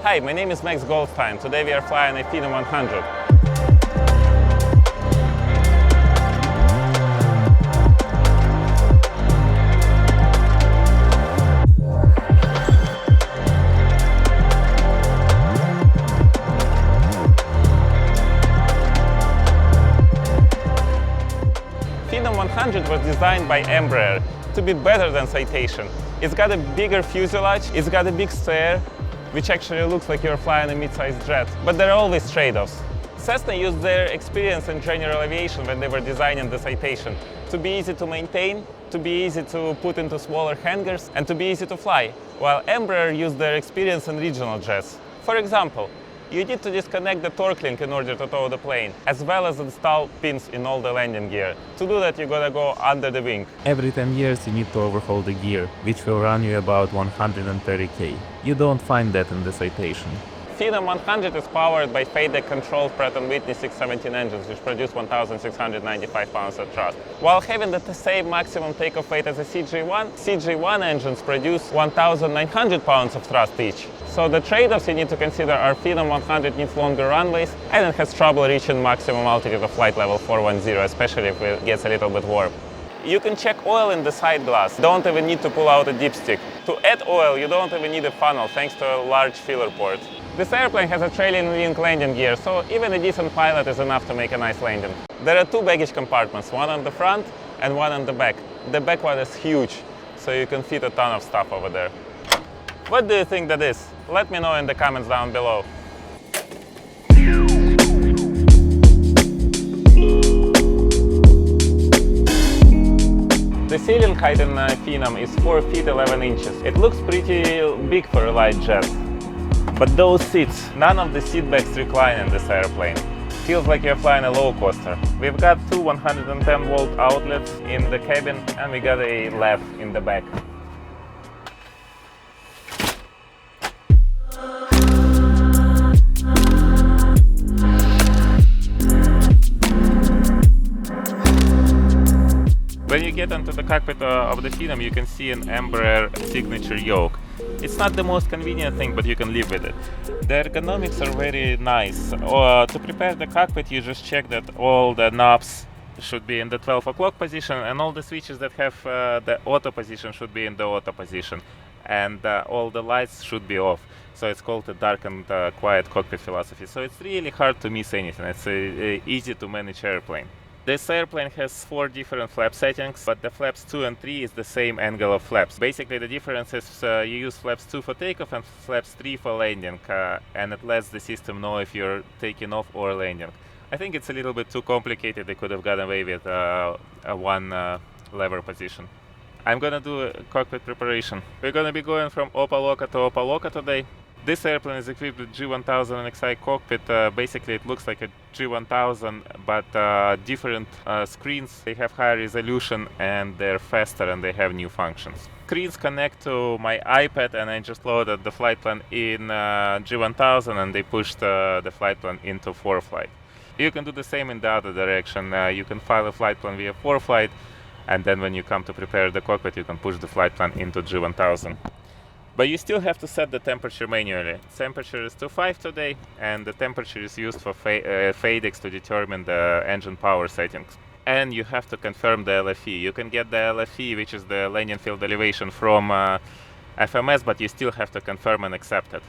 Hi, my name is Max Goldstein. Today we are flying a Phenom 100. Phenom 100 was designed by Embraer to be better than Citation. It's got a bigger fuselage, it's got a big stare, which actually looks like you're flying a mid-sized jet. But there are always trade-offs. Cessna used their experience in general aviation when they were designing the Citation to be easy to maintain, to be easy to put into smaller hangars, and to be easy to fly, while Embraer used their experience in regional jets. For example, you need to disconnect the torque link in order to tow the plane, as well as install pins in all the landing gear. To do that, you gotta go under the wing. Every 10 years you need to overhaul the gear, which will run you about 130k. You don't find that in the Citation. Phenom 100 is powered by FADEC-controlled Pratt & Whitney 617 engines, which produce 1,695 pounds of thrust. While having the same maximum takeoff weight as a CJ1 engines produce 1,900 pounds of thrust each. So the trade-offs you need to consider are Phenom 100 needs longer runways, and it has trouble reaching maximum altitude of flight level 410, especially if it gets a little bit warm. You can check oil in the side glass. Don't even need to pull out a dipstick. To add oil, you don't even need a funnel, thanks to a large filler port. This airplane has a trailing wing landing gear, so even a decent pilot is enough to make a nice landing. There are two baggage compartments, one on the front and one on the back. The back one is huge, so you can fit a ton of stuff over there. What do you think that is? Let me know in the comments down below. The ceiling height in Phenom is 4 feet 11 inches. It looks pretty big for a light jet. But those seats, none of the seat backs recline in this airplane. Feels like you're flying a low coaster. We've got two 110 volt outlets in the cabin, and we got a lathe in the back. When you get into the cockpit of the Phenom, you can see an Embraer signature yoke. It's not the most convenient thing, but you can live with it. The ergonomics are very nice. To prepare the cockpit, you just check that all the knobs should be in the 12 o'clock position, and all the switches that have the auto position should be in the auto position. And all the lights should be off. So it's called the dark and quiet cockpit philosophy. So it's really hard to miss anything. It's easy to manage airplane. This airplane has 4 different flap settings, but the flaps 2 and 3 is the same angle of flaps. Basically the difference is you use flaps 2 for takeoff and flaps 3 for landing, and it lets the system know if you're taking off or landing. I think it's a little bit too complicated. They could have gotten away with a one lever position. I'm gonna do a cockpit preparation. We're gonna be going from Opa-locka to Opa-locka today. This airplane is equipped with G1000 XI cockpit. Basically it looks like a G1000, but different screens. They have higher resolution and they're faster and they have new functions. Screens connect to my iPad, and I just loaded the flight plan in G1000 and they pushed the flight plan into ForeFlight. You can do the same in the other direction. You can file a flight plan via ForeFlight, and then when you come to prepare the cockpit, you can push the flight plan into G1000. But you still have to set the temperature manually. Temperature is 25 today, and the temperature is used for FADECs to determine the engine power settings. And you have to confirm the LFE. You can get the LFE, which is the landing field elevation, from FMS, but you still have to confirm and accept it.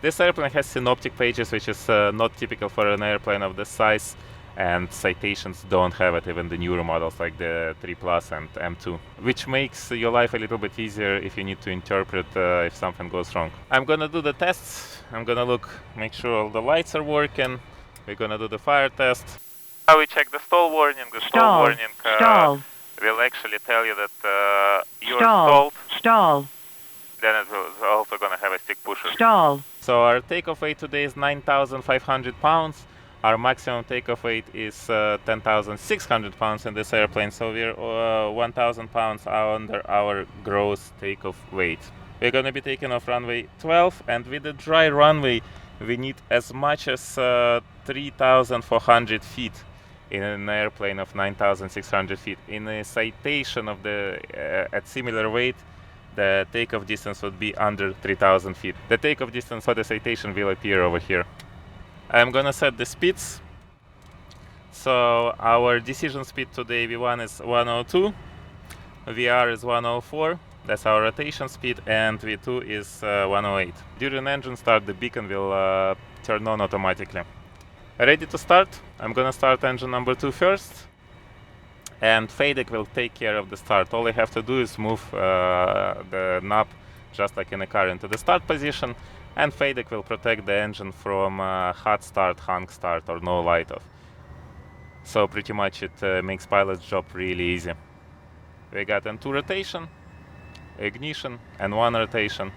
This airplane has synoptic pages, which is not typical for an airplane of this size, and Citations don't have it, even the newer models like the 3 Plus and M2, which makes your life a little bit easier if you need to interpret if something goes wrong. I'm gonna do the tests. I'm gonna make sure all the lights are working. We're gonna do the fire test. Now we check the stall warning. The stall warning will actually tell you that you're stalled. Then it is also gonna have a stick pusher. So our takeoff weight today is 9,500 pounds. Our maximum takeoff weight is 10,600 pounds in this airplane, so we're 1,000 pounds under our gross takeoff weight. We're going to be taking off runway 12, and with the dry runway, we need as much as 3,400 feet in an airplane of 9,600 feet. In a Citation of at similar weight, the takeoff distance would be under 3000 feet. The takeoff distance for the citation will appear over here. I'm gonna set the speeds. So our decision speed today V1 is 102, VR is 104, that's our rotation speed, and V2 is 108. During engine start, the beacon will turn on automatically. Ready to start? I'm gonna start engine number 2 first, and FADEC will take care of the start. All I have to do is move the knob, just like in a car, into the start position, and FADEC will protect the engine from hot start, hung start, or no light off. So pretty much it makes pilot's job really easy. We got in 2 rotation, ignition, and 1 rotation,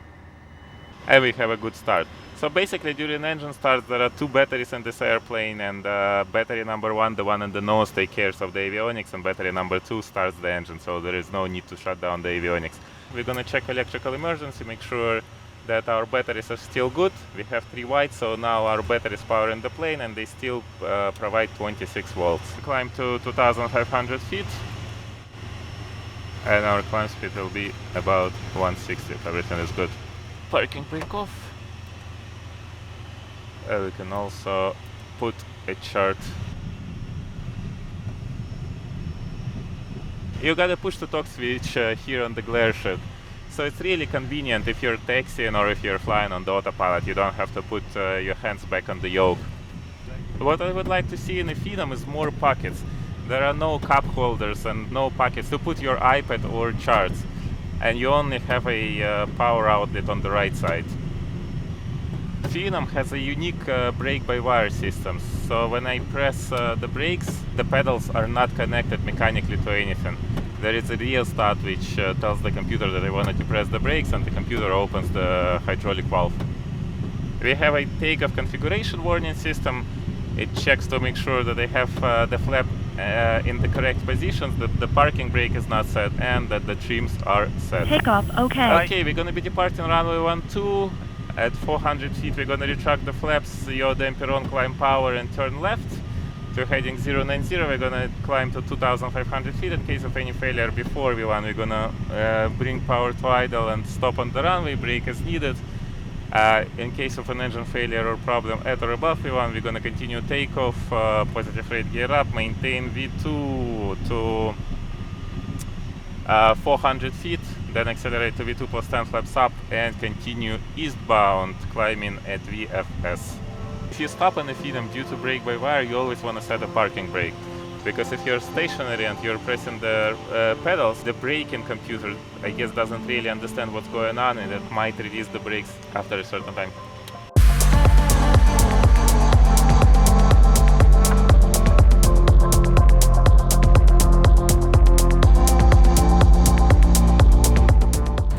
and we have a good start. So basically during engine start there are 2 batteries in this airplane, and battery number 1, the one in the nose, takes care of the avionics, and battery number 2 starts the engine, so there is no need to shut down the avionics. We're gonna check electrical emergency, make sure that our batteries are still good. We have 3 whites, so now our batteries power in the plane, and they still provide 26 volts. We climb to 2500 feet, and our climb speed will be about 160 if everything is good. Parking brake off. We can also put a chart. You gotta push the talk switch here on the glare shift. So it's really convenient if you're taxiing or if you're flying on the autopilot. You don't have to put your hands back on the yoke. What I would like to see in a Phenom is more pockets. There are no cup holders and no pockets to put your iPad or charts. And you only have a power outlet on the right side. Phenom has a unique brake-by-wire system. So when I press the brakes, the pedals are not connected mechanically to anything. There is a rheostat which tells the computer that I wanted to press the brakes, and the computer opens the hydraulic valve. We have a takeoff configuration warning system. It checks to make sure that I have the flap in the correct positions, that the parking brake is not set, and that the trims are set. Takeoff, okay. Okay, we're gonna be departing runway 12. At 400 feet, we're gonna retract the flaps, yaw damper on, climb power, and turn left. To heading 090, we're gonna climb to 2500 feet. In case of any failure before V1, we're gonna bring power to idle and stop on the runway, brake as needed. In case of an engine failure or problem at or above V1, we're gonna continue takeoff, positive rate gear up, maintain V2 to 400 feet, then accelerate to V2 plus 10 flaps up, and continue eastbound, climbing at VFS. If you stop in a Phenom due to brake-by-wire, you always want to set a parking brake. Because if you're stationary and you're pressing the pedals, the braking computer, I guess, doesn't really understand what's going on, and it might release the brakes after a certain time.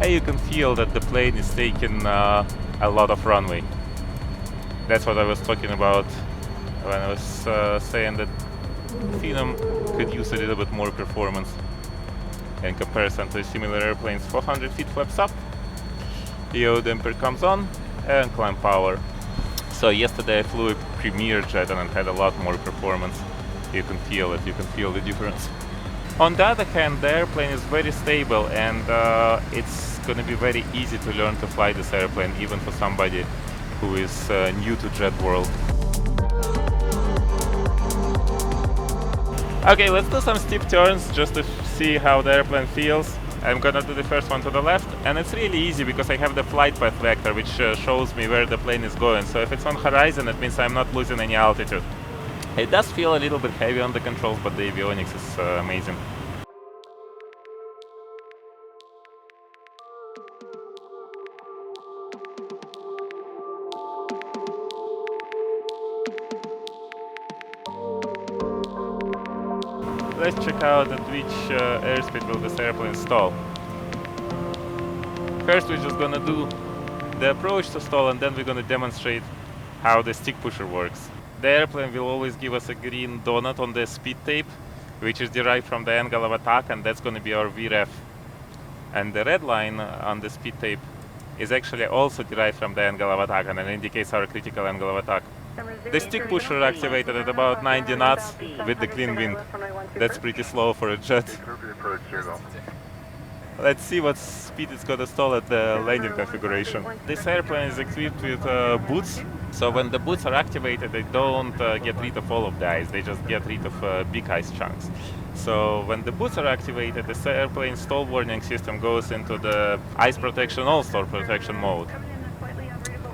And you can feel that the plane is taking a lot of runway. That's what I was talking about when I was saying that Phenom could use a little bit more performance in comparison to similar airplanes. 400 feet flaps up, yaw damper comes on, and climb power. So yesterday I flew a Premier jet and it had a lot more performance. You can feel it, you can feel the difference. On the other hand, the airplane is very stable, and it's going to be very easy to learn to fly this airplane, even for somebody who is new to jet world. Okay, let's do some steep turns just to see how the airplane feels. I'm gonna do the first one to the left, and it's really easy because I have the flight path vector which shows me where the plane is going. So if it's on horizon, it means I'm not losing any altitude. It does feel a little bit heavy on the controls, but the avionics is amazing. Let's check out at which airspeed will this airplane stall. First we're just gonna do the approach to stall, and then we're gonna demonstrate how the stick pusher works. The airplane will always give us a green donut on the speed tape, which is derived from the angle of attack, and that's gonna be our VREF. And the red line on the speed tape is actually also derived from the angle of attack, and it indicates our critical angle of attack. The stick pusher activated at about 90 knots with the clean wind. That's pretty slow for a jet. Let's see what speed it's gonna stall at the landing configuration. This airplane is equipped with boots, so when the boots are activated, they don't get rid of all of the ice, they just get rid of big ice chunks. So when the boots are activated, this airplane stall warning system goes into the ice protection, all-stall protection mode.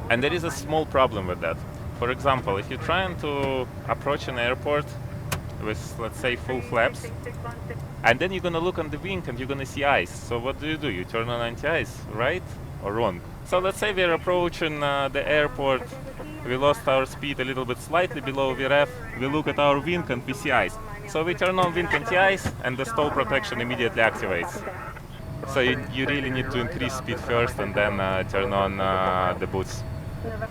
And there is a small problem with that. For example, if you're trying to approach an airport with, let's say, full flaps, and then you're gonna look on the wing and you're gonna see ice. So what do? You turn on anti-ice, right or wrong? So let's say we're approaching the airport, we lost our speed a little bit slightly below VREF, we look at our wing and we see ice. So we turn on wing anti-ice and the stall protection immediately activates. So you really need to increase speed first and then turn on the boots.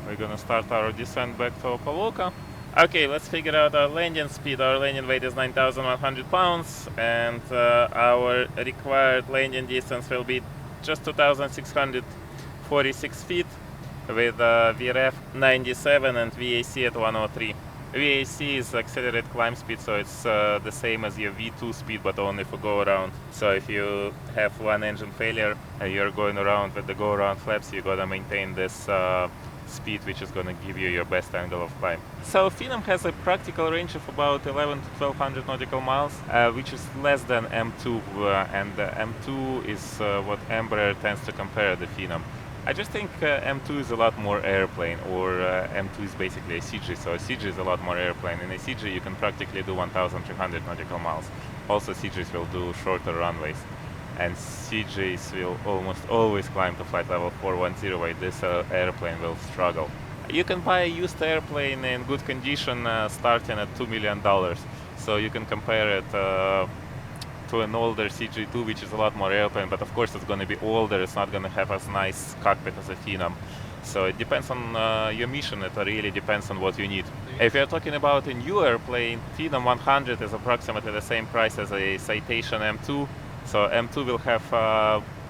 We're gonna start our descent back to Opaloka. Okay, let's figure out our landing speed. Our landing weight is 9,100 pounds and our required landing distance will be just 2,646 feet with VREF 97 and VAC at 103. VAC is accelerated climb speed, so it's the same as your V2 speed, but only for go around. So if you have one engine failure and you're going around with the go around flaps, you gotta maintain this speed, which is going to give you your best angle of climb. So Phenom has a practical range of about 11 to 1200 nautical miles, which is less than M2, and M2 is what Embraer tends to compare the Phenom. I just think M2 is a lot more airplane, or M2 is basically a CJ, so a CJ is a lot more airplane. In a CJ you can practically do 1300 nautical miles. Also CJs will do shorter runways, and CJs will almost always climb to flight level 410, while this airplane will struggle. You can buy a used airplane in good condition starting at $2 million, so you can compare it to an older CJ2, which is a lot more airplane, but of course it's going to be older, it's not going to have as nice cockpit as a Phenom. So it depends on your mission, it really depends on what you need. If you're talking about a new airplane, Phenom 100 is approximately the same price as a Citation M2. So M2 will have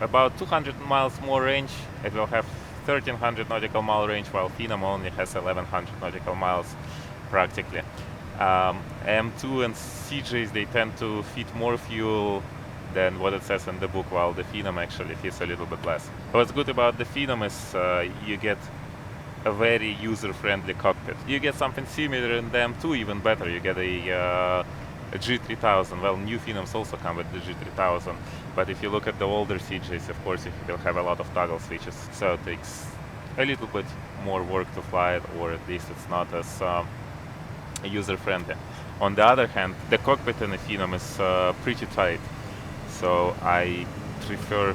about 200 miles more range, it will have 1300 nautical mile range, while Phenom only has 1100 nautical miles practically. M2 and CJs, they tend to fit more fuel than what it says in the book, while the Phenom actually fits a little bit less. What's good about the Phenom is you get a very user-friendly cockpit. You get something similar in the M2, even better, you get a G3000. Well, new Phenoms also come with the G3000, but if you look at the older CJs, of course, you will have a lot of toggle switches, so it takes a little bit more work to fly it, or at least it's not as user-friendly. On the other hand, the cockpit in a Phenom is pretty tight, so I prefer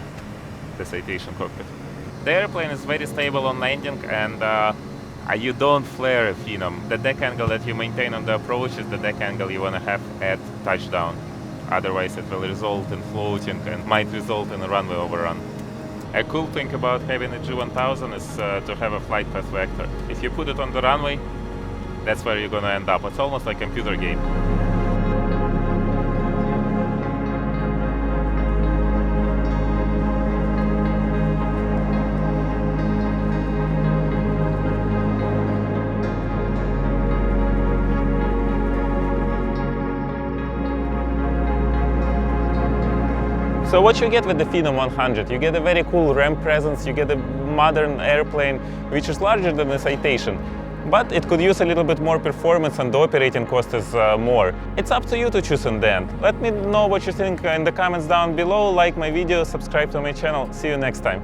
the Citation cockpit. The airplane is very stable on landing, and you don't flare a Phenom. The deck angle that you maintain on the approach is the deck angle you want to have at touchdown. Otherwise it will result in floating and might result in a runway overrun. A cool thing about having a G1000 is to have a flight path vector. If you put it on the runway, that's where you're going to end up. It's almost like a computer game. So what you get with the Phenom 100? You get a very cool ramp presence, you get a modern airplane which is larger than the Citation, but it could use a little bit more performance and the operating cost is more. It's up to you to choose in the end. Let me know what you think in the comments down below, like my video, subscribe to my channel. See you next time.